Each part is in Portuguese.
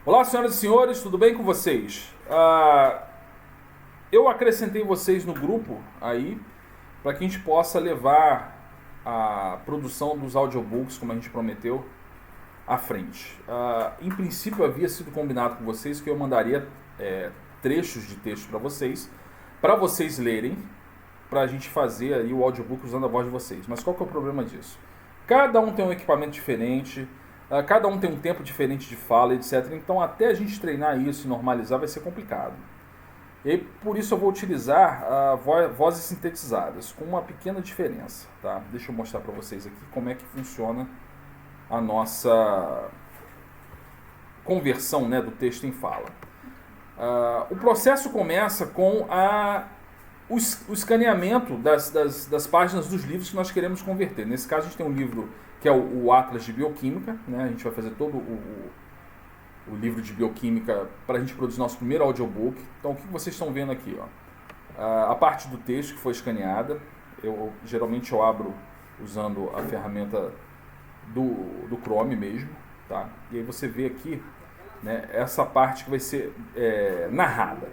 Olá, senhoras e senhores, tudo bem com vocês? Eu acrescentei vocês no grupo aí para que a gente possa levar a produção dos audiobooks, como a gente prometeu, à frente. Em princípio, havia sido combinado com vocês que eu mandaria trechos de texto para vocês lerem, para a gente fazer aí o audiobook usando a voz de vocês. Mas qual que é o problema disso? Cada um tem um equipamento diferente, cada um tem um tempo diferente de fala, etc. Então, até a gente treinar isso e normalizar vai ser complicado. E aí, por isso eu vou utilizar vozes sintetizadas, com uma pequena diferença. Tá? Deixa eu mostrar para vocês aqui como é que funciona a nossa conversão, né, do texto em fala. O processo começa com o escaneamento das páginas dos livros que nós queremos converter. Nesse caso, a gente tem um livro que é o Atlas de Bioquímica, né? A gente vai fazer todo o livro de Bioquímica para a gente produzir nosso primeiro audiobook. Então, o que vocês estão vendo aqui? A parte do texto que foi escaneada. Geralmente eu abro usando a ferramenta do Chrome mesmo. Tá? E aí você vê aqui, né, essa parte que vai ser narrada.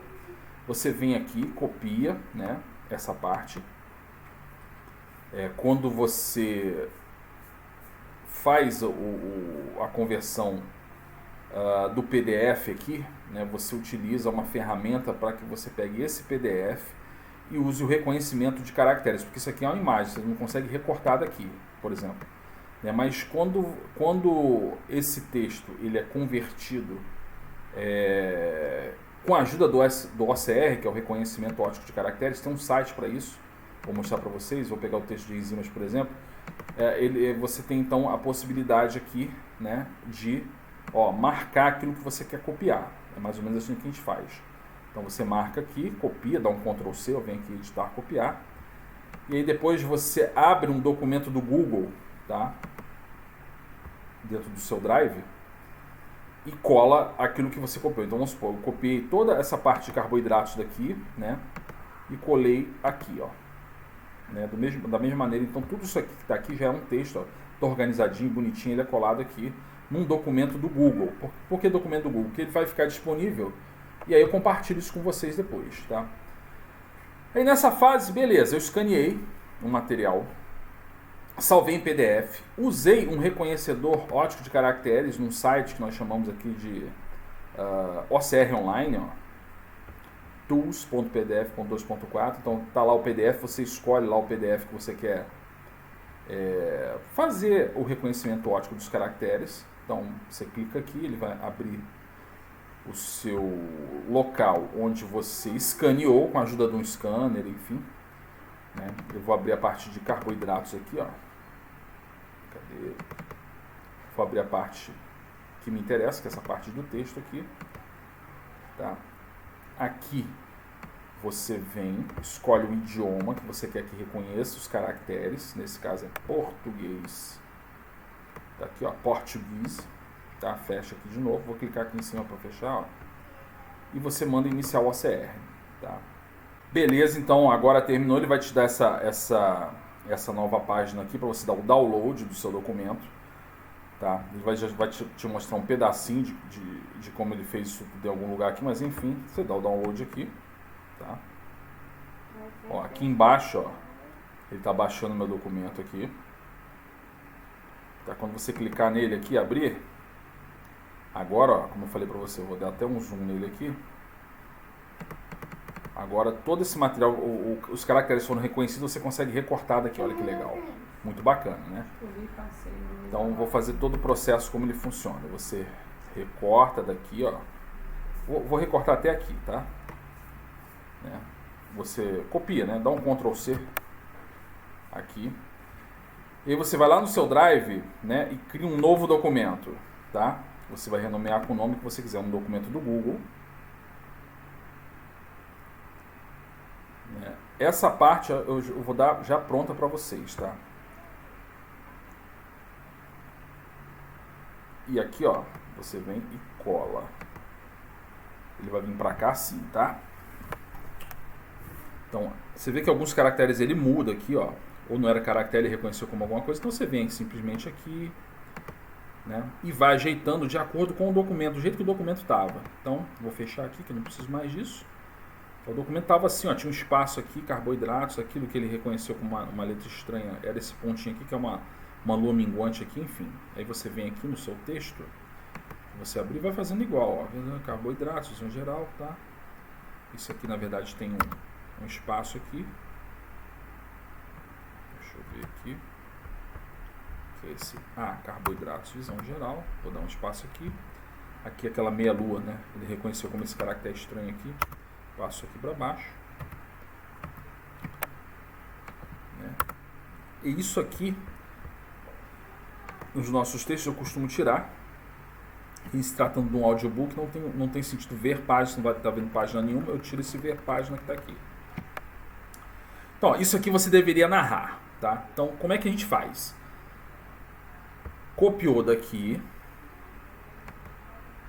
Você vem aqui, copia, né, essa parte. Quando você faz a conversão do PDF aqui, né, você utiliza uma ferramenta para que você pegue esse PDF e use o reconhecimento de caracteres, porque isso aqui é uma imagem, você não consegue recortar daqui, por exemplo. Mas quando esse texto ele é convertido com a ajuda do OCR, que é o reconhecimento óptico de caracteres, tem um site para isso, vou mostrar para vocês, vou pegar o texto de enzimas, por exemplo. Você tem então a possibilidade aqui, né, de marcar aquilo que você quer copiar. É mais ou menos assim que a gente faz. Então você marca aqui, copia, dá um Ctrl C, eu venho aqui editar, copiar. E aí depois você abre um documento do Google, tá, dentro do seu Drive, e cola aquilo que você copiou. Então vamos supor, eu copiei toda essa parte de carboidratos daqui, né, e colei aqui, né, da mesma maneira. Então tudo isso aqui que está aqui já é um texto, tá organizadinho, bonitinho, ele é colado aqui num documento do Google. Por que documento do Google? Porque ele vai ficar disponível e aí eu compartilho isso com vocês depois, tá? Aí nessa fase, beleza, eu escaneei o material, salvei em PDF, usei um reconhecedor óptico de caracteres num site que nós chamamos aqui de OCR Online, tools.pdf.2.4. Então tá lá o PDF, você escolhe lá o PDF que você quer fazer o reconhecimento óptico dos caracteres. Então você clica aqui, ele vai abrir o seu local onde você escaneou com a ajuda de um scanner, enfim, né? Eu vou abrir a parte de carboidratos aqui, Cadê? Vou abrir a parte que me interessa, que é essa parte do texto aqui, tá? Aqui você vem, escolhe o idioma que você quer que reconheça os caracteres, nesse caso é português, tá aqui, português, tá? Fecha aqui de novo, vou clicar aqui em cima para fechar, e você manda iniciar o OCR, tá? Beleza, então agora terminou, ele vai te dar essa nova página aqui para você dar o download do seu documento, tá? Ele vai te mostrar um pedacinho de como ele fez isso tudo em algum lugar aqui, mas enfim, você dá o download aqui, tá? Aqui embaixo, ele está baixando meu documento aqui, tá? Quando você clicar nele aqui, abrir, agora, como eu falei para você, eu vou dar até um zoom nele aqui. Agora todo esse material, os caracteres foram reconhecidos, você consegue recortar daqui, olha que legal. Muito bacana, né? Então vou fazer todo o processo como ele funciona. Você recorta daqui, Vou recortar até aqui, tá? Você copia, né? Dá um Ctrl C aqui. E aí você vai lá no seu Drive, né, e cria um novo documento, tá? Você vai renomear com o nome que você quiser, um documento do Google. Essa parte eu vou dar já pronta para vocês, tá? E aqui, você vem e cola. Ele vai vir para cá assim, tá? Então, você vê que alguns caracteres ele muda aqui, ou não era caractere, ele reconheceu como alguma coisa, então você vem simplesmente aqui, né? E vai ajeitando de acordo com o documento, do jeito que o documento estava. Então, vou fechar aqui, que eu não preciso mais disso. O documento estava assim, ó, tinha um espaço aqui, carboidratos, aquilo que ele reconheceu como uma letra estranha, era esse pontinho aqui, que é uma lua minguante aqui, enfim. Aí você vem aqui no seu texto, você abrir e vai fazendo igual, ó, carboidratos, em geral, tá? Isso aqui, na verdade, tem um espaço aqui. Deixa eu ver aqui. Que é esse, carboidratos, visão geral. Vou dar um espaço aqui. Aqui aquela meia lua, né? Ele reconheceu como esse caractere estranho aqui. Passo aqui para baixo. Né? E isso aqui, nos nossos textos, eu costumo tirar. E se tratando de um audiobook, não tem sentido ver página, não vai estar vendo página nenhuma. Eu tiro esse ver página que está aqui. Então, isso aqui você deveria narrar, tá? Então, como é que a gente faz? Copiou daqui,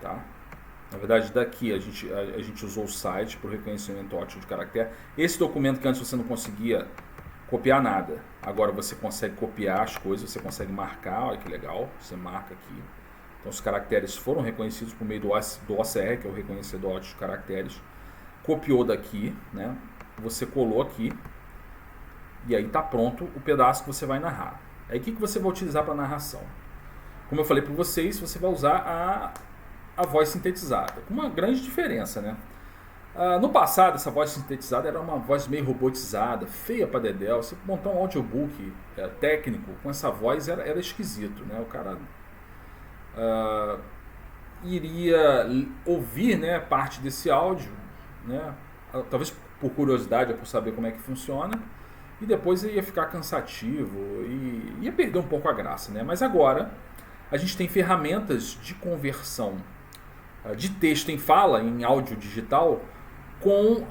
tá? Na verdade, daqui a gente usou o site para o reconhecimento óptico de caractere. Esse documento que antes você não conseguia copiar nada, agora você consegue copiar as coisas, você consegue marcar, olha que legal, você marca aqui. Então os caracteres foram reconhecidos por meio do OCR, que é o reconhecedor óptico de caracteres. Copiou daqui, né? Você colou aqui, e aí está pronto o pedaço que você vai narrar. Aí o que você vai utilizar para narração? Como eu falei para vocês, você vai usar a voz sintetizada, com uma grande diferença, né? No passado, essa voz sintetizada era uma voz meio robotizada, feia para dedéu. Você montar um audiobook técnico com essa voz era esquisito, né? O cara iria ouvir, né, parte desse áudio, né? Talvez por curiosidade ou por saber como é que funciona, e depois ia ficar cansativo e ia perder um pouco a graça, né? Mas agora a gente tem ferramentas de conversão de texto em fala, em áudio digital, com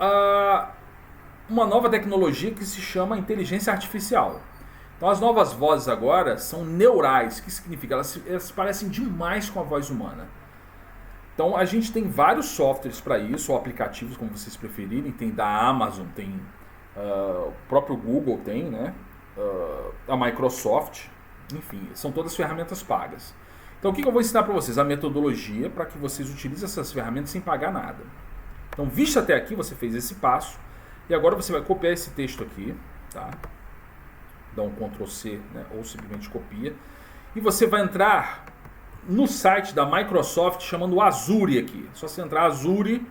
uma nova tecnologia que se chama inteligência artificial. Então as novas vozes agora são neurais, que significa elas se parecem demais com a voz humana. Então a gente tem vários softwares para isso, ou aplicativos, como vocês preferirem. Tem da Amazon, tem o próprio Google tem, né? A Microsoft, enfim, são todas ferramentas pagas. Então o que eu vou ensinar para vocês? A metodologia para que vocês utilizem essas ferramentas sem pagar nada. Então, visto até aqui, você fez esse passo, e agora você vai copiar esse texto aqui, tá? Dá um Ctrl C, né? Ou simplesmente copia, e você vai entrar no site da Microsoft chamando Azure aqui. Só você entrar Azure,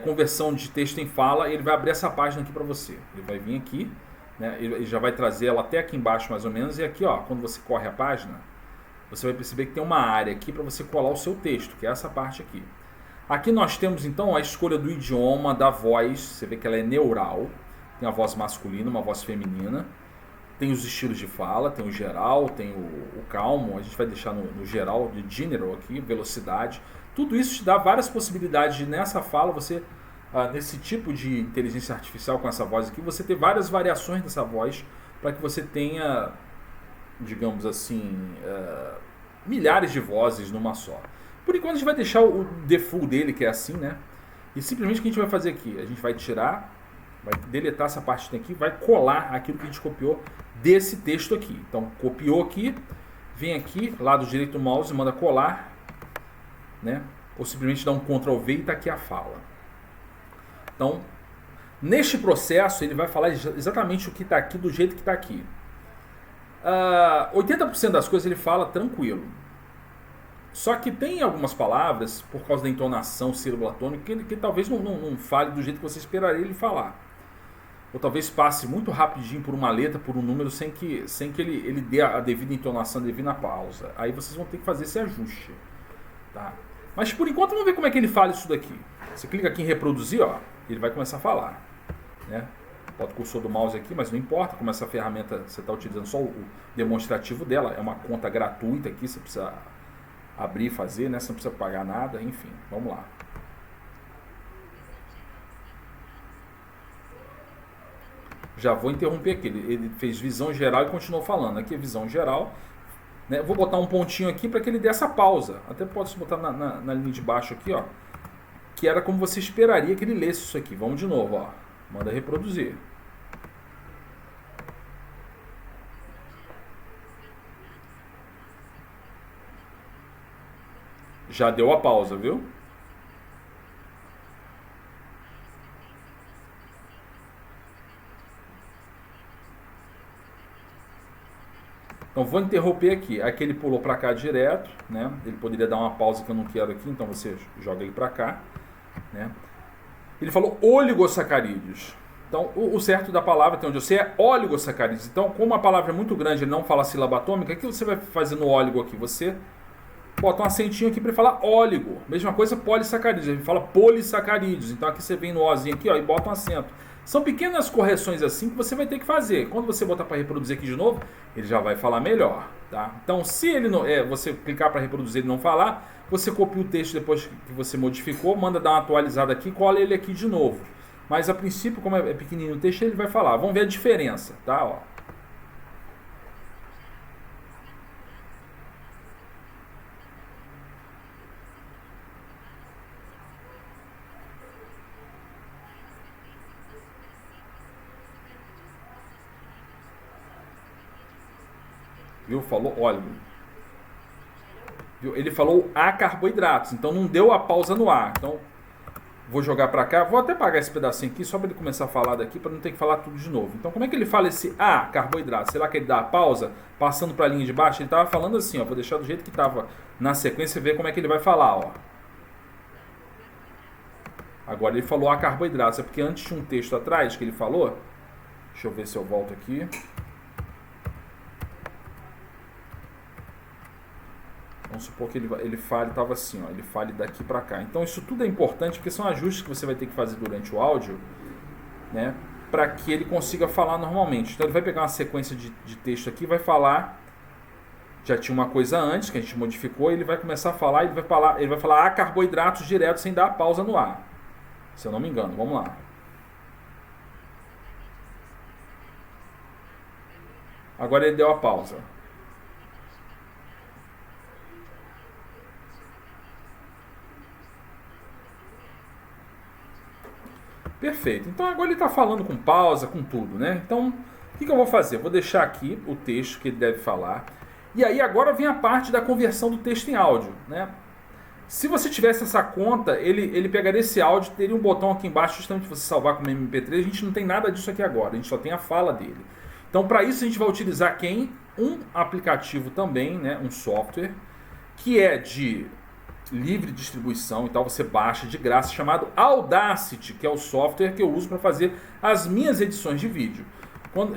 conversão de texto em fala, e ele vai abrir essa página aqui para você. Ele vai vir aqui, né? Ele já vai trazer ela até aqui embaixo mais ou menos, e aqui, ó, quando você corre a página, você vai perceber que tem uma área aqui para você colar o seu texto, que é essa parte aqui. Aqui nós temos então a escolha do idioma, da voz, você vê que ela é neural, tem a voz masculina, uma voz feminina, tem os estilos de fala, tem o geral, tem o calmo, a gente vai deixar no geral, de general aqui, velocidade. Tudo isso te dá várias possibilidades de nessa fala, você, nesse tipo de inteligência artificial com essa voz aqui, você ter várias variações dessa voz para que você tenha, digamos assim, milhares de vozes numa só. Por enquanto a gente vai deixar o default dele, que é assim, né? E simplesmente o que a gente vai fazer aqui? A gente vai tirar, vai deletar essa parte que tem aqui, vai colar aquilo que a gente copiou desse texto aqui. Então, copiou aqui, vem aqui, lado direito do mouse, manda colar, né? Ou simplesmente dá um Ctrl V e está aqui a fala. Então, neste processo, ele vai falar exatamente o que está aqui, do jeito que está aqui. 80% das coisas ele fala tranquilo. Só que tem algumas palavras, por causa da entonação sílaba tônica, que ele talvez não fale do jeito que você esperaria ele falar. Ou talvez passe muito rapidinho por uma letra, por um número, sem que ele dê a devida entonação, a devida pausa. Aí vocês vão ter que fazer esse ajuste. Tá? Mas por enquanto vamos ver como é que ele fala isso daqui. Você clica aqui em reproduzir, ó, ele vai começar a falar. Né? Bota o cursor do mouse aqui, mas não importa, como essa ferramenta você está utilizando só o demonstrativo dela, é uma conta gratuita aqui, você precisa abrir e fazer, né? Você não precisa pagar nada, enfim, vamos lá. Já vou interromper aqui, ele fez visão geral e continuou falando. Aqui é visão geral, né? Vou botar um pontinho aqui para que ele dê essa pausa, até pode botar na linha de baixo aqui, ó, que era como você esperaria que ele lesse isso aqui. Vamos de novo, ó, manda reproduzir. Já deu a pausa, viu? Então vou interromper aqui. Aqui ele pulou para cá direto, né? Ele poderia dar uma pausa que eu não quero aqui, então você joga ele para cá, né? Ele falou oligosacarídeos. Então o certo da palavra, até onde eu sei, é oligosacarídeos. Então, como a palavra é muito grande, ele não fala sílaba atômica, o que você vai fazer no óligo aqui? Você bota um acentinho aqui para ele falar óligo. Mesma coisa polissacarídeos. Ele fala polissacarídeos. Então aqui você vem no Ozinho aqui, ó, e bota um acento. São pequenas correções assim que você vai ter que fazer. Quando você botar para reproduzir aqui de novo, ele já vai falar melhor, tá? Então, se ele não, você clicar para reproduzir e não falar, você copia o texto depois que você modificou, manda dar uma atualizada aqui, cola ele aqui de novo. Mas a princípio, como é pequenininho o texto, ele vai falar. Vamos ver a diferença, tá? Ó. Viu? Falou óleo. Viu? Ele falou a carboidratos, então não deu a pausa no A. Então, vou jogar para cá. Vou até apagar esse pedacinho aqui, só para ele começar a falar daqui, para não ter que falar tudo de novo. Então, como é que ele fala esse A, carboidrato? Será que ele dá a pausa, passando para a linha de baixo? Ele estava falando assim, ó. Vou deixar do jeito que estava na sequência e ver como é que ele vai falar, ó. Agora ele falou a carboidratos. É porque antes tinha um texto atrás que ele falou. Deixa eu ver se eu volto aqui. Vamos supor que ele fale, estava assim, ó, ele fale daqui para cá. Então isso tudo é importante porque são ajustes que você vai ter que fazer durante o áudio, né, para que ele consiga falar normalmente. Então ele vai pegar uma sequência de texto aqui, vai falar, já tinha uma coisa antes que a gente modificou, ele vai começar a falar, ele vai falar a carboidratos direto sem dar a pausa no A. Se eu não me engano, vamos lá. Agora ele deu a pausa. Perfeito. Então agora ele está falando com pausa, com tudo, né? Então, o que eu vou fazer? Eu vou deixar aqui o texto que ele deve falar. E aí agora vem a parte da conversão do texto em áudio, né? Se você tivesse essa conta, ele pegaria esse áudio, teria um botão aqui embaixo justamente para você salvar como MP3. A gente não tem nada disso aqui agora, a gente só tem a fala dele. Então, para isso a gente vai utilizar um aplicativo também, né? Um software que é de livre distribuição e tal, você baixa de graça, chamado Audacity, que é o software que eu uso para fazer as minhas edições de vídeo.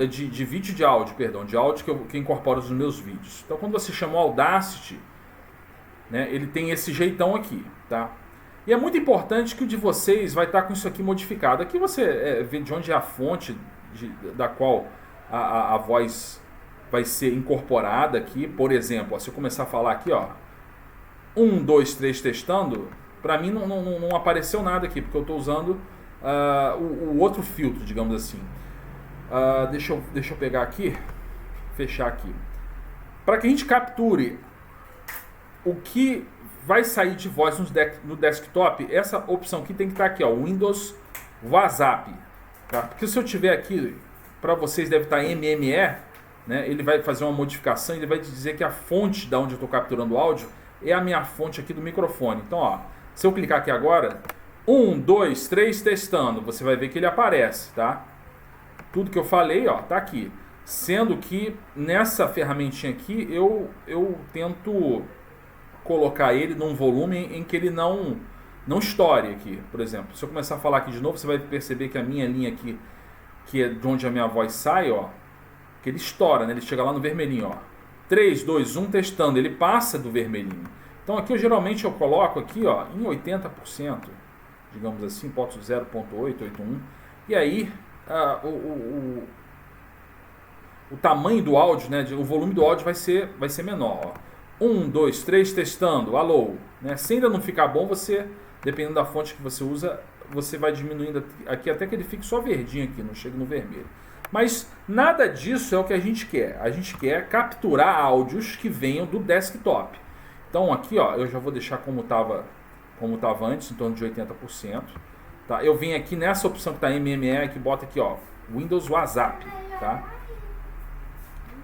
De vídeo de áudio, perdão, de áudio que eu incorporo nos meus vídeos. Então quando você chama o Audacity, né, ele tem esse jeitão aqui, tá? E é muito importante que o de vocês vai estar com isso aqui modificado. Aqui você vê de onde é a fonte da qual a voz vai ser incorporada aqui. Por exemplo, ó, se eu começar a falar aqui, ó, 1, 2, 3 testando, para mim não apareceu nada aqui, porque eu estou usando o outro filtro, digamos assim. Deixa eu pegar aqui, fechar aqui. Para que a gente capture o que vai sair de voz no desktop, essa opção aqui tem que estar aqui, ó, Windows WhatsApp. Tá? Porque se eu tiver aqui, para vocês deve estar MME, né, ele vai fazer uma modificação, ele vai dizer que a fonte da onde eu estou capturando o áudio é a minha fonte aqui do microfone. Então, ó, se eu clicar aqui agora, 1, 2, 3 testando, você vai ver que ele aparece, tá? Tudo que eu falei, ó, tá aqui. Sendo que nessa ferramentinha aqui eu tento colocar ele num volume em que ele não estoure aqui. Por exemplo, se eu começar a falar aqui de novo, você vai perceber que a minha linha aqui, que é de onde a minha voz sai, ó, que ele estoura, né? Ele chega lá no vermelhinho, ó. 3, 2, 1 testando, ele passa do vermelhinho. Então aqui geralmente eu coloco aqui, ó, em 80%, digamos assim, boto 0.881, e aí o tamanho do áudio, né, o volume do áudio vai ser menor, ó. 1, 2, 3 testando, alô, né? Se ainda não ficar bom, você, dependendo da fonte que você usa, você vai diminuindo aqui até que ele fique só verdinho aqui, não chegue no vermelho. Mas nada disso é o que a gente quer. A gente quer capturar áudios que venham do desktop. Então aqui, ó, eu já vou deixar como estava antes, em torno de 80%. Tá? Eu venho aqui nessa opção que está MME, que bota aqui, ó, Windows WhatsApp. Tá?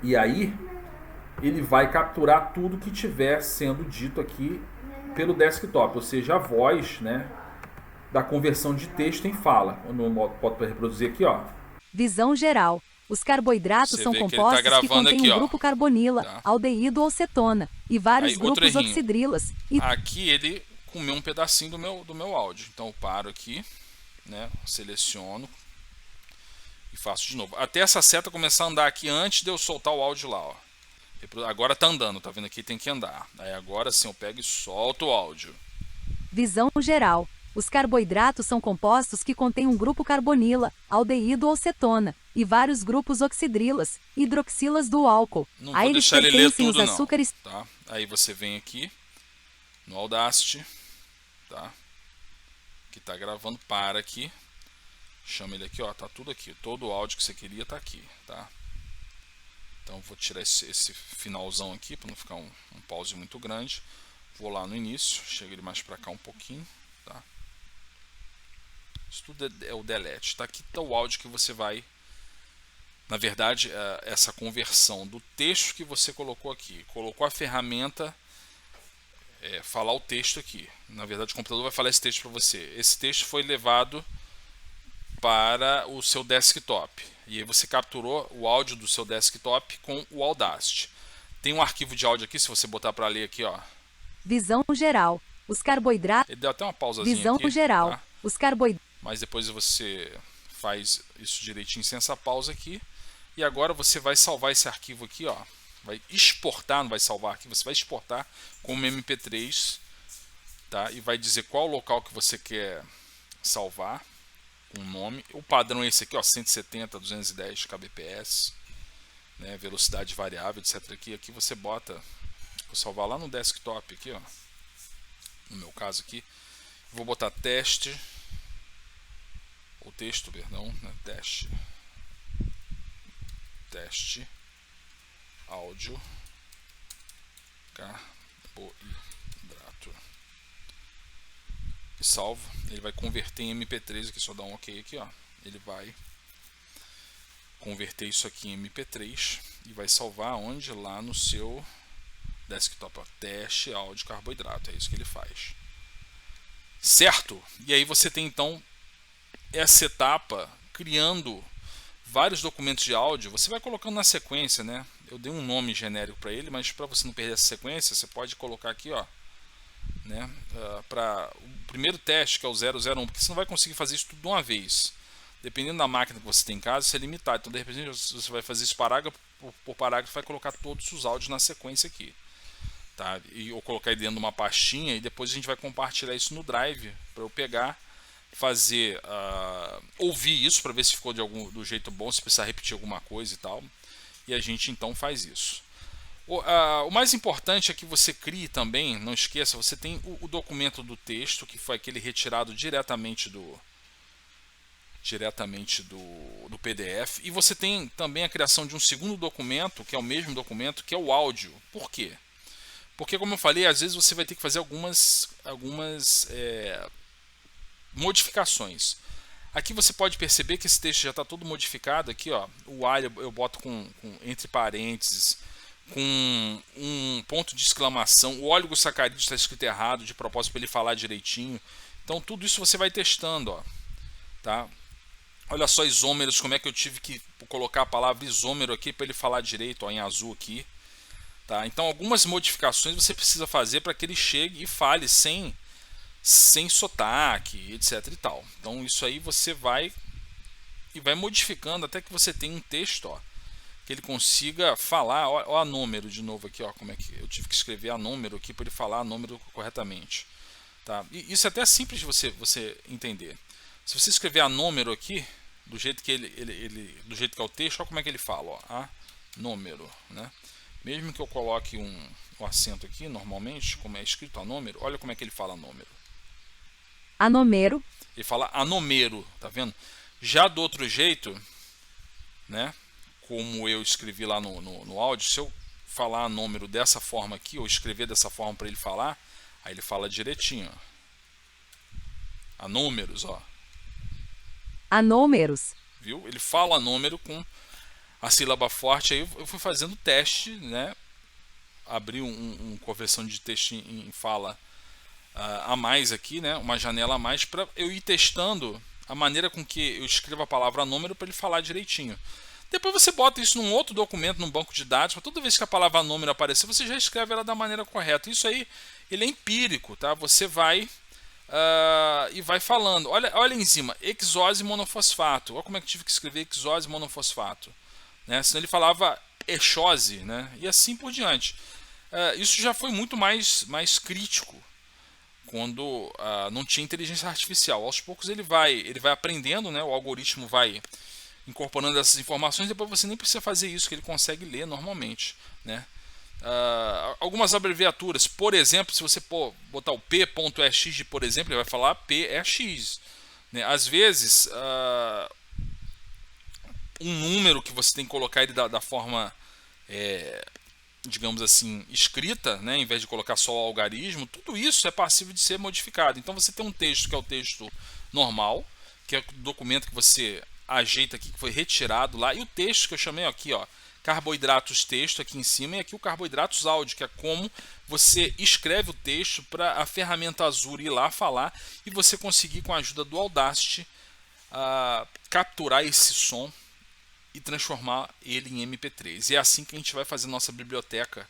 E aí ele vai capturar tudo que estiver sendo dito aqui pelo desktop, ou seja, a voz, né, da conversão de texto em fala. Pode reproduzir aqui, ó. Visão geral. Os carboidratos Você são vê que ele tá compostos que gravando contêm aqui, um ó. grupo carbonila, Tá. aldeído ou cetona, e vários Aí, grupos oxidrilas. E aqui ele comeu um pedacinho do meu áudio. Então eu paro aqui, né, seleciono e faço de novo. Até essa seta começar a andar aqui antes de eu soltar o áudio lá, ó. Agora tá andando, tá vendo aqui? Tem que andar. Aí agora sim eu pego e solto o áudio. visão geral. Os carboidratos são compostos que contêm um grupo carbonila, aldeído ou cetona, e vários grupos oxidrilas, hidroxilas do álcool. Não A vou eles deixar ele ler pertencem os tudo não, açúcares. tá? Aí você vem aqui no Audacity, tá? Que tá gravando, para aqui. Chama ele aqui, ó, tá tudo aqui. Todo o áudio que você queria tá aqui, tá? Então vou tirar esse finalzão aqui para não ficar um pause muito grande. Vou lá no início, chego ele mais para cá um pouquinho, tá? Isso tudo é o delete, tá? Aqui tá o áudio que você vai, na verdade, essa conversão do texto que você colocou aqui. Colocou a ferramenta, falar o texto aqui. Na verdade o computador vai falar esse texto para você. Esse texto foi levado para o seu desktop. E aí você capturou o áudio do seu desktop com o Audacity. Tem um arquivo de áudio aqui, se você botar para ler aqui, ó. Visão geral. Os carboidratos. Ele deu até uma pausazinha Visão aqui, geral. tá? Os carboidratos. Mas depois você faz isso direitinho sem essa pausa aqui. E agora você vai salvar esse arquivo aqui, ó. Vai exportar, não vai salvar aqui, você vai exportar como MP3, tá? E vai dizer qual local que você quer salvar, com o nome. O padrão é esse aqui, ó, 170, 210 kbps, né? Velocidade variável, etc. Aqui você bota, vou salvar lá no desktop aqui, ó. No meu caso aqui, vou botar teste, ou texto, perdão, né? Teste áudio carboidrato e salvo. Ele vai converter em MP3 aqui, só dá um OK aqui, ó. Ele vai converter isso aqui em MP3 e vai salvar onde? Lá no seu desktop, ó. Teste áudio carboidrato, é isso que ele faz, certo? E aí você tem então essa etapa criando vários documentos de áudio. Você vai colocando na sequência, né? Eu dei um nome genérico para ele, mas para você não perder essa sequência, você pode colocar aqui, ó, né? Para o primeiro teste, que é o 001, porque você não vai conseguir fazer isso tudo de uma vez. Dependendo da máquina que você tem em casa, isso é limitado. Então, de repente, você vai fazer isso parágrafo por parágrafo, vai colocar todos os áudios na sequência aqui, tá? Ou colocar aí dentro de uma pastinha e depois a gente vai compartilhar isso no Drive para eu pegar, fazer, ouvir isso para ver se ficou do jeito bom, se precisar repetir alguma coisa e tal. E a gente então faz isso. O mais importante é que você crie também, não esqueça, você tem o documento do texto, que foi aquele retirado diretamente do PDF, e você tem também a criação de um segundo documento, que é o mesmo documento, que é o áudio. Por quê? Porque, como eu falei, às vezes você vai ter que fazer algumas modificações. Aqui você pode perceber que esse texto já está todo modificado. Aqui, ó, o A eu boto com entre parênteses, com um ponto de exclamação. O oligosacarídeo está escrito errado, de propósito, para ele falar direitinho. Então tudo isso você vai testando, ó, tá? Olha só, isômeros, como é que eu tive que colocar a palavra isômero aqui para ele falar direito, ó, em azul aqui, tá? Então algumas modificações você precisa fazer para que ele chegue e fale sem sotaque, etc e tal. Então isso aí você vai modificando até que você tenha um texto, ó, que ele consiga falar. Ó, a número de novo aqui, ó, como é que eu tive que escrever a número aqui para ele falar a número corretamente, tá? E isso é até simples de você entender. Se você escrever a número aqui do jeito que do jeito que é o texto, olha como é que ele fala, ó, a número, né? Mesmo que eu coloque o acento aqui normalmente, como é escrito a número, olha como é que ele fala a número. Anômero. Ele fala anômero, tá vendo? Já do outro jeito, né? Como eu escrevi lá no áudio, se eu falar anômero dessa forma aqui, ou escrever dessa forma para ele falar, aí ele fala direitinho, ó. Anúmeros, ó. Anômeros. Viu? Ele fala número com a sílaba forte. Aí eu fui fazendo teste, né? Abri uma conversão de texto em fala a mais aqui, né, uma janela a mais para eu ir testando a maneira com que eu escrevo a palavra número para ele falar direitinho. Depois você bota isso num outro documento, num banco de dados, para toda vez que a palavra número aparecer, você já escreve ela da maneira correta. Isso aí, ele é empírico, tá? Você vai e vai falando. Olha em cima, hexose monofosfato. Olha como é que eu tive que escrever hexose monofosfato. Né? Senão ele falava hexose, né? E assim por diante. Isso já foi muito mais crítico quando não tinha inteligência artificial. Aos poucos ele vai aprendendo, né? O algoritmo vai incorporando essas informações, depois você nem precisa fazer isso, que ele consegue ler normalmente, né? Algumas abreviaturas, por exemplo, se você botar o p.ex, por exemplo, ele vai falar p.ex, né? Às vezes um número que você tem que colocar ele da forma digamos assim, escrita, né, em vez de colocar só o algarismo, tudo isso é passível de ser modificado. Então você tem um texto que é o texto normal, que é o documento que você ajeita aqui, que foi retirado lá, e o texto que eu chamei aqui, ó, carboidratos texto aqui em cima, e aqui o carboidratos áudio, que é como você escreve o texto para a ferramenta Azure ir lá falar e você conseguir, com a ajuda do Audacity, capturar esse som e transformar ele em MP3. E é assim que a gente vai fazer nossa biblioteca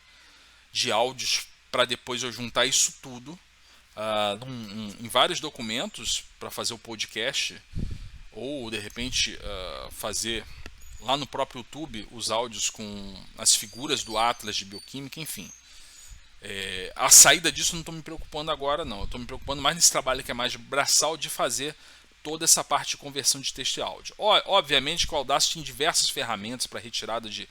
de áudios, para depois eu juntar isso tudo em vários documentos para fazer o podcast, ou de repente fazer lá no próprio YouTube os áudios com as figuras do Atlas de Bioquímica, enfim. A saída disso eu não estou me preocupando agora, não. Eu estou me preocupando mais nesse trabalho que é mais braçal, de fazer toda essa parte de conversão de texto e áudio. Obviamente que o Audacity tem diversas ferramentas para retirada de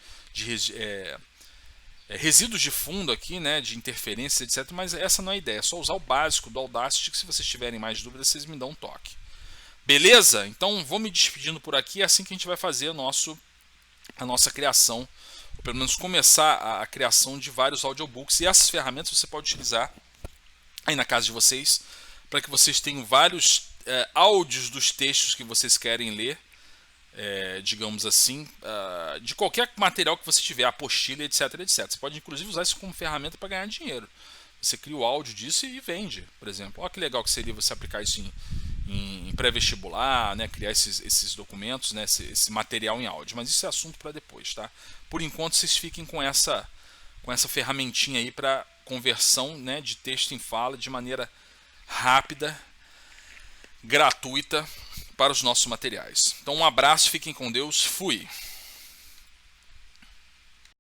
resíduos de fundo aqui, né, de interferências, etc. Mas essa não é a ideia, é só usar o básico do Audacity, que se vocês tiverem mais dúvidas, vocês me dão um toque. Beleza? Então vou me despedindo por aqui, é assim que a gente vai fazer a nossa criação, ou pelo menos começar a criação de vários audiobooks, e essas ferramentas você pode utilizar aí na casa de vocês, para que vocês tenham vários áudios dos textos que vocês querem ler, digamos assim, de qualquer material que você tiver, apostila, etc, etc. Você pode inclusive usar isso como ferramenta para ganhar dinheiro. Você cria o áudio disso e vende, por exemplo. Olha que legal que seria você aplicar isso em pré-vestibular, né? Criar esses documentos, né? Esse material em áudio. Mas isso é assunto para depois, tá? Por enquanto vocês fiquem com essa ferramentinha aí para conversão, né, de texto em fala de maneira rápida, gratuita, para os nossos materiais. Então um abraço, fiquem com Deus, fui!